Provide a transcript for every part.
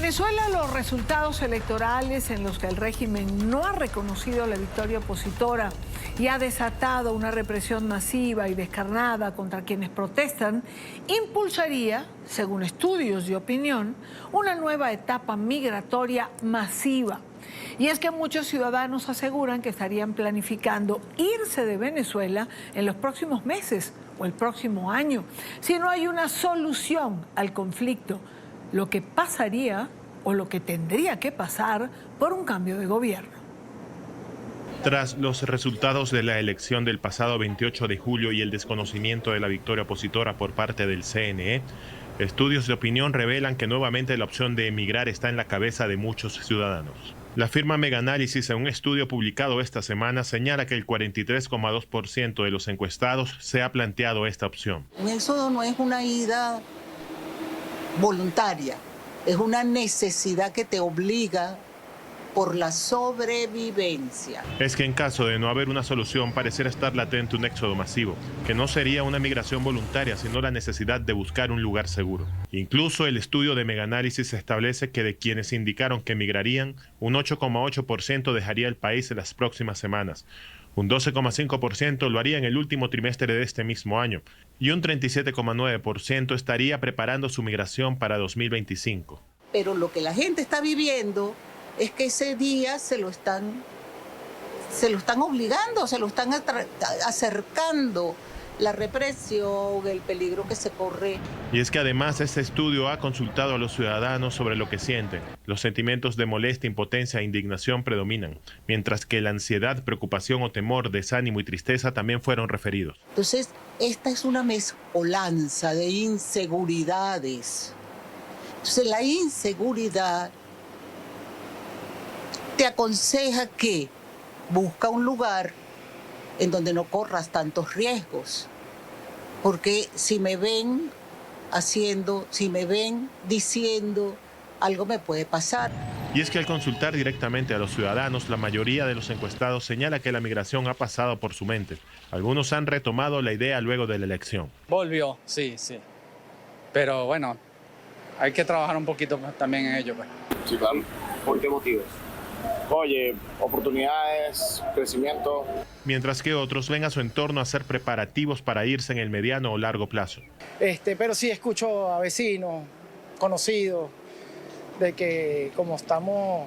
Venezuela, los resultados electorales en los que el régimen no ha reconocido la victoria opositora y ha desatado una represión masiva y descarnada contra quienes protestan, impulsaría, según estudios de opinión, una nueva etapa migratoria masiva. Y es que muchos ciudadanos aseguran que estarían planificando irse de Venezuela en los próximos meses o el próximo año, si no hay una solución al conflicto, lo que pasaría o lo que tendría que pasar por un cambio de gobierno. Tras los resultados de la elección del pasado 28 de julio y el desconocimiento de la victoria opositora por parte del CNE, estudios de opinión revelan que nuevamente la opción de emigrar está en la cabeza de muchos ciudadanos. La firma Megaanálisis, en un estudio publicado esta semana, señala que el 43,2% de los encuestados se ha planteado esta opción. Un éxodo no es una ida voluntaria, es una necesidad que te obliga por la sobrevivencia. Es que en caso de no haber una solución, pareciera estar latente un éxodo masivo, que no sería una migración voluntaria, sino la necesidad de buscar un lugar seguro. Incluso el estudio de Megaanálisis establece que de quienes indicaron que emigrarían, un 8,8% dejaría el país en las próximas semanas. Un 12,5% lo haría en el último trimestre de este mismo año y un 37,9% estaría preparando su migración para 2025. Pero lo que la gente está viviendo es que ese día se lo están obligando, se lo están acercando. La represión, el peligro que se corre. Y es que además este estudio ha consultado a los ciudadanos sobre lo que sienten. Los sentimientos de molestia, impotencia e indignación predominan, mientras que la ansiedad, preocupación o temor, desánimo y tristeza también fueron referidos. Entonces, esta es una mezcolanza de inseguridades. Entonces, la inseguridad te aconseja que busca un lugar en donde no corras tantos riesgos. Porque si me ven haciendo, si me ven diciendo, algo me puede pasar. Y es que al consultar directamente a los ciudadanos, la mayoría de los encuestados señala que la migración ha pasado por su mente. Algunos han retomado la idea luego de la elección. Volvió, sí. Pero bueno, hay que trabajar un poquito también en ello. Pues. Sí, claro. ¿Por qué motivos? Oye, oportunidades, crecimiento. Mientras que otros ven a su entorno hacer preparativos para irse en el mediano o largo plazo. Pero sí escucho a vecinos, conocidos, de que como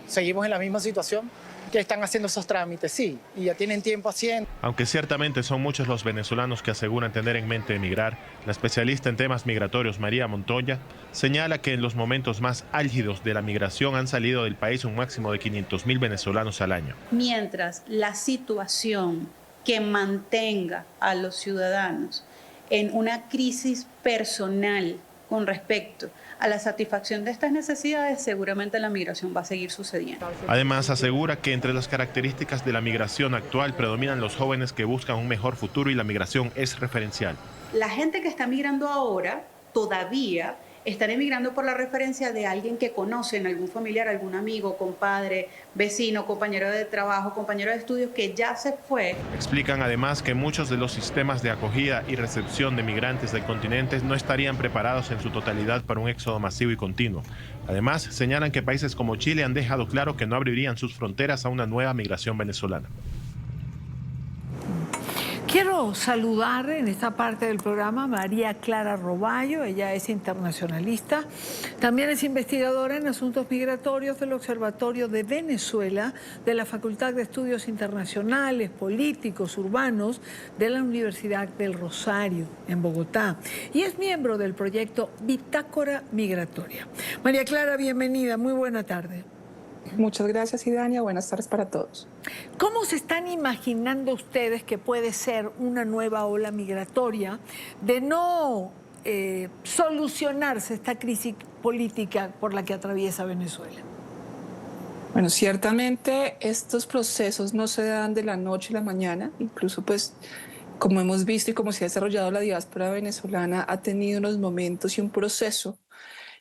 seguimos en la misma situación, que están haciendo esos trámites, sí, y ya tienen tiempo haciendo. Aunque ciertamente son muchos los venezolanos que aseguran tener en mente emigrar, la especialista en temas migratorios María Montoya señala que en los momentos más álgidos de la migración han salido del país un máximo de 500.000 venezolanos al año. Mientras la situación que mantenga a los ciudadanos en una crisis personal con respecto a la satisfacción de estas necesidades, seguramente la migración va a seguir sucediendo. Además, asegura que entre las características de la migración actual predominan los jóvenes que buscan un mejor futuro y la migración es referencial. La gente que está migrando ahora todavía están emigrando por la referencia de alguien que conocen, algún familiar, algún amigo, compadre, vecino, compañero de trabajo, compañero de estudios que ya se fue. Explican además que muchos de los sistemas de acogida y recepción de migrantes del continente no estarían preparados en su totalidad para un éxodo masivo y continuo. Además, señalan que países como Chile han dejado claro que no abrirían sus fronteras a una nueva migración venezolana. Quiero saludar en esta parte del programa a María Clara Roballo. Ella es internacionalista, también es investigadora en asuntos migratorios del Observatorio de Venezuela de la Facultad de Estudios Internacionales, Políticos, Urbanos de la Universidad del Rosario en Bogotá y es miembro del proyecto Bitácora Migratoria. María Clara, bienvenida, muy buena tarde. Muchas gracias, Idania. Buenas tardes para todos. ¿Cómo se están imaginando ustedes que puede ser una nueva ola migratoria de no solucionarse esta crisis política por la que atraviesa Venezuela? Bueno, ciertamente estos procesos no se dan de la noche a la mañana. Incluso, pues, como hemos visto y como se ha desarrollado la diáspora venezolana, ha tenido unos momentos y un proceso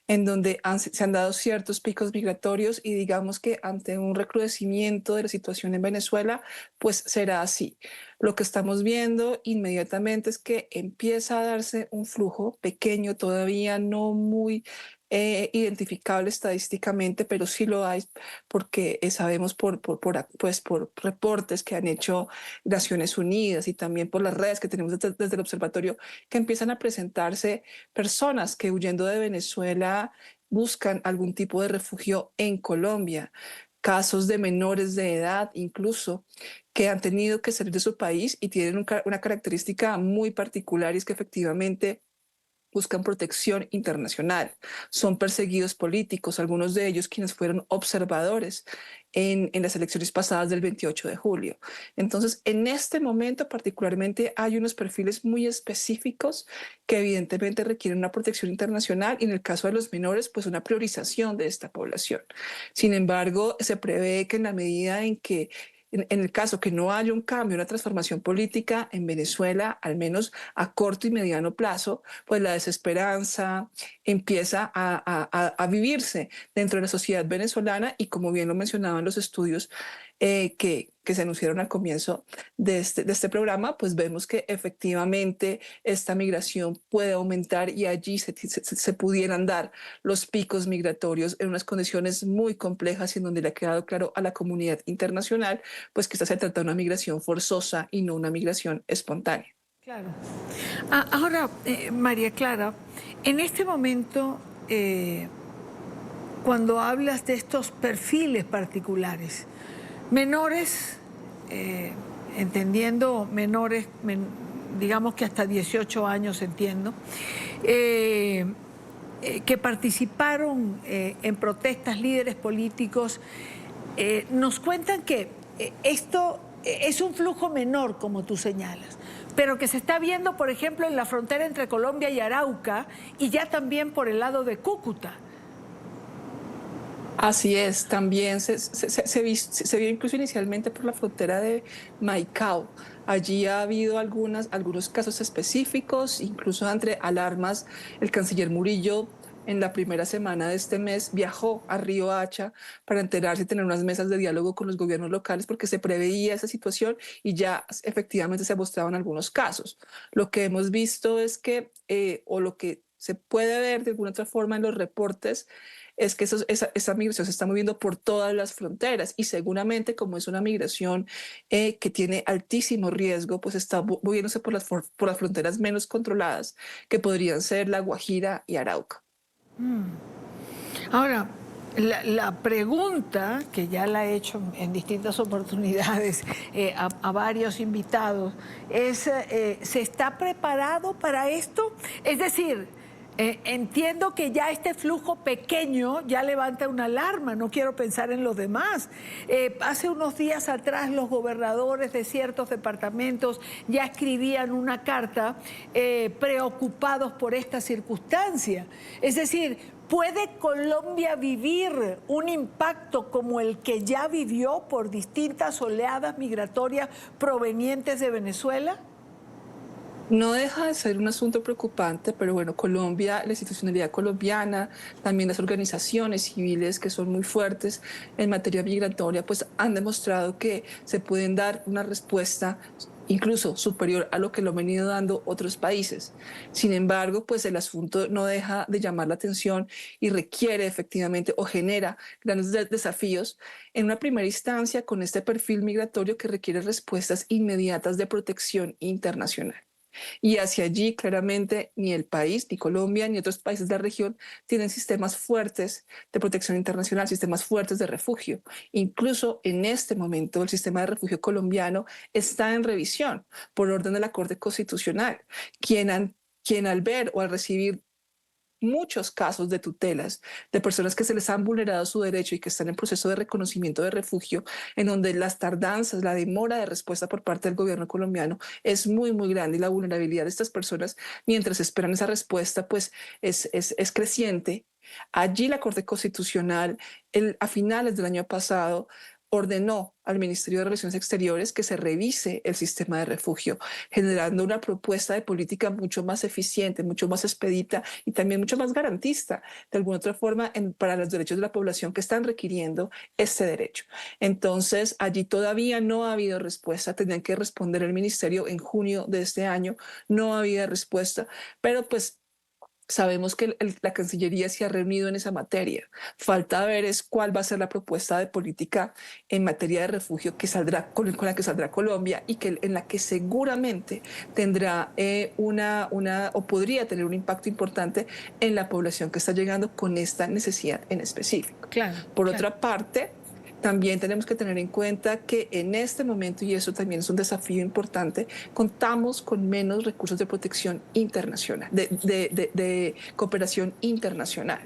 en donde se han dado ciertos picos migratorios y digamos que ante un recrudecimiento de la situación en Venezuela, pues será así. Lo que estamos viendo inmediatamente es que empieza a darse un flujo pequeño, todavía no muy identificable estadísticamente, pero sí lo hay porque sabemos por reportes que han hecho Naciones Unidas y también por las redes que tenemos desde el observatorio, que empiezan a presentarse personas que huyendo de Venezuela buscan algún tipo de refugio en Colombia, casos de menores de edad incluso que han tenido que salir de su país y tienen una característica muy particular, y es que efectivamente buscan protección internacional, son perseguidos políticos, algunos de ellos quienes fueron observadores en las elecciones pasadas del 28 de julio. Entonces, en este momento particularmente hay unos perfiles muy específicos que evidentemente requieren una protección internacional, y en el caso de los menores, pues una priorización de esta población. Sin embargo, se prevé que en la medida en que en el caso que no haya un cambio, una transformación política en Venezuela, al menos a corto y mediano plazo, pues la desesperanza empieza a vivirse dentro de la sociedad venezolana, y como bien lo mencionaban los estudios que se anunciaron al comienzo de este programa, pues vemos que efectivamente esta migración puede aumentar, y allí se pudieran dar los picos migratorios en unas condiciones muy complejas, y en donde le ha quedado claro a la comunidad internacional pues que se trata de una migración forzosa y no una migración espontánea. Claro. Ahora, María Clara, en este momento, cuando hablas de estos perfiles particulares, menores, entendiendo menores, digamos que hasta 18 años, entiendo, que participaron en protestas, líderes políticos, nos cuentan que esto es un flujo menor, como tú señalas, pero que se está viendo, por ejemplo, en la frontera entre Colombia y Arauca, y ya también por el lado de Cúcuta. Así es, también se vio incluso inicialmente por la frontera de Maicao. Allí ha habido algunos casos específicos, incluso entre alarmas. El canciller Murillo en la primera semana de este mes viajó a Río Hacha para enterarse y tener unas mesas de diálogo con los gobiernos locales, porque se preveía esa situación y ya efectivamente se mostraban algunos casos. Lo que hemos visto es que, o lo que se puede ver de alguna otra forma en los reportes, es que esa migración se está moviendo por todas las fronteras, y seguramente como es una migración que tiene altísimo riesgo, pues está moviéndose por las fronteras menos controladas, que podrían ser La Guajira y Arauca. Ahora, la pregunta, que ya la he hecho en distintas oportunidades a varios invitados, es, ¿se está preparado para esto? Es decir, entiendo que ya este flujo pequeño ya levanta una alarma, no quiero pensar en los demás. Hace unos días atrás los gobernadores de ciertos departamentos ya escribían una carta preocupados por esta circunstancia. Es decir, ¿puede Colombia vivir un impacto como el que ya vivió por distintas oleadas migratorias provenientes de Venezuela? No deja de ser un asunto preocupante, pero bueno, Colombia, la institucionalidad colombiana, también las organizaciones civiles que son muy fuertes en materia migratoria, pues han demostrado que se pueden dar una respuesta incluso superior a lo que lo han venido dando otros países. Sin embargo, pues el asunto no deja de llamar la atención y requiere efectivamente, o genera grandes desafíos en una primera instancia con este perfil migratorio que requiere respuestas inmediatas de protección internacional. Y hacia allí, claramente, ni el país, ni Colombia, ni otros países de la región tienen sistemas fuertes de protección internacional, sistemas fuertes de refugio. Incluso en este momento, el sistema de refugio colombiano está en revisión por orden de la Corte Constitucional, quien al ver o al recibir muchos casos de tutelas de personas que se les han vulnerado su derecho y que están en proceso de reconocimiento de refugio, en donde las tardanzas, la demora de respuesta por parte del gobierno colombiano es muy, muy grande, y la vulnerabilidad de estas personas mientras esperan esa respuesta pues es creciente. Allí la Corte Constitucional a finales del año pasado ordenó al Ministerio de Relaciones Exteriores que se revise el sistema de refugio, generando una propuesta de política mucho más eficiente, mucho más expedita y también mucho más garantista, de alguna otra forma, para los derechos de la población que están requiriendo este derecho. Entonces, allí todavía no ha habido respuesta, tenían que responder el Ministerio en junio de este año, no había respuesta, pero pues Sabemos que la Cancillería se ha reunido en esa materia. Falta ver es cuál va a ser la propuesta de política en materia de refugio que saldrá, con la que saldrá Colombia y en la que seguramente tendrá o podría tener un impacto importante en la población que está llegando con esta necesidad en específico. Claro, Por otra parte, también tenemos que tener en cuenta que en este momento, y eso también es un desafío importante, contamos con menos recursos de protección internacional, de cooperación internacional.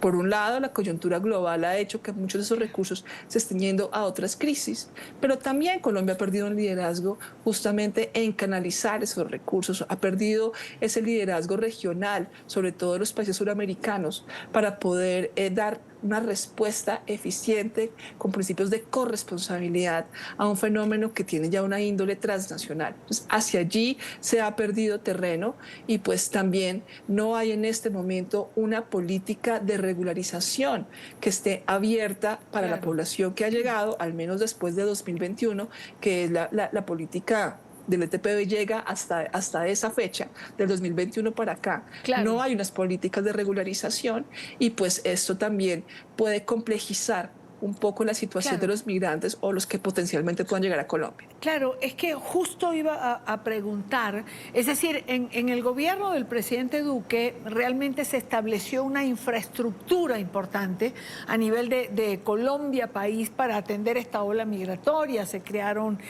Por un lado, la coyuntura global ha hecho que muchos de esos recursos se estén yendo a otras crisis, pero también Colombia ha perdido un liderazgo justamente en canalizar esos recursos, ha perdido ese liderazgo regional, sobre todo de los países suramericanos, para poder dar una respuesta eficiente con principios de corresponsabilidad a un fenómeno que tiene ya una índole transnacional. Entonces, hacia allí se ha perdido terreno y pues también no hay en este momento una política de regularización que esté abierta para la población que ha llegado, al menos después de 2021, que es la política del ETPB llega hasta esa fecha, del 2021 para acá. Claro. No hay unas políticas de regularización y pues esto también puede complejizar un poco la situación de los migrantes o los que potencialmente puedan llegar a Colombia. Claro, es que justo iba a preguntar, es decir, en el gobierno del presidente Duque realmente se estableció una infraestructura importante a nivel de Colombia, país, para atender esta ola migratoria. Se crearon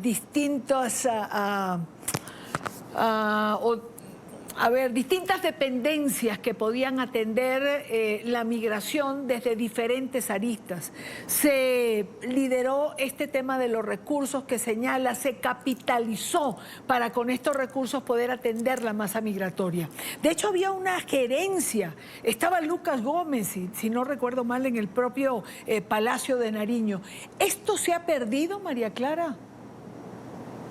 distintas distintas dependencias que podían atender la migración desde diferentes aristas. Se lideró este tema de los recursos que señala, se capitalizó para con estos recursos poder atender la masa migratoria. De hecho, había una gerencia, estaba Lucas Gómez, si no recuerdo mal, en el propio Palacio de Nariño. ¿Esto se ha perdido, María Clara?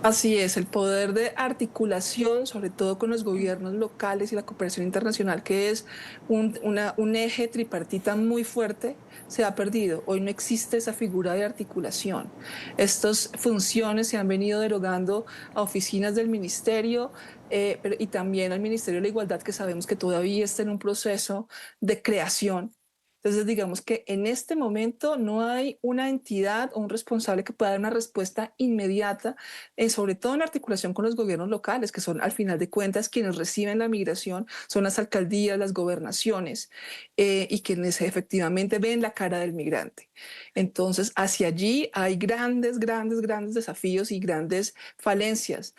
Así es, el poder de articulación, sobre todo con los gobiernos locales y la cooperación internacional, que es un eje tripartita muy fuerte, se ha perdido. Hoy no existe esa figura de articulación. Estas funciones se han venido derogando a oficinas del ministerio y también al Ministerio de la Igualdad, que sabemos que todavía está en un proceso de creación. Entonces, digamos que en este momento no hay una entidad o un responsable que pueda dar una respuesta inmediata, sobre todo en articulación con los gobiernos locales, que son al final de cuentas quienes reciben la migración, son las alcaldías, las gobernaciones y quienes efectivamente ven la cara del migrante. Entonces, hacia allí hay grandes desafíos y grandes falencias.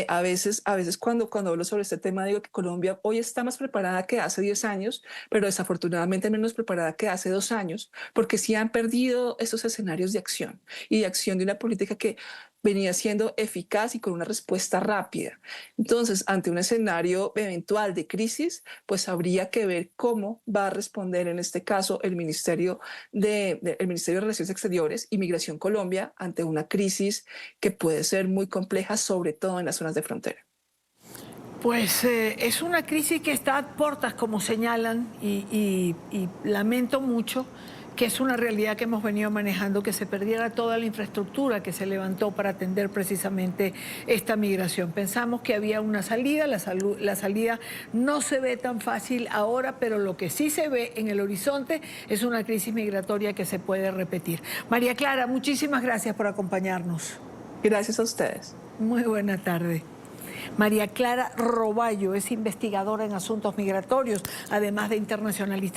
A veces cuando hablo sobre este tema digo que Colombia hoy está más preparada que hace 10 años, pero desafortunadamente menos preparada que hace 2 años, porque sí han perdido esos escenarios de acción y de acción de una política que venía siendo eficaz y con una respuesta rápida. Entonces, ante un escenario eventual de crisis, pues habría que ver cómo va a responder en este caso el Ministerio de Relaciones Exteriores y Migración Colombia ante una crisis que puede ser muy compleja, sobre todo en las zonas de frontera. Pues es una crisis que está a puertas, como señalan, y lamento mucho que es una realidad que hemos venido manejando, que se perdiera toda la infraestructura que se levantó para atender precisamente esta migración. Pensamos que había una salida, la salida no se ve tan fácil ahora, pero lo que sí se ve en el horizonte es una crisis migratoria que se puede repetir. María Clara, muchísimas gracias por acompañarnos. Gracias a ustedes. Muy buena tarde. María Clara Roballo es investigadora en asuntos migratorios, además de internacionalista.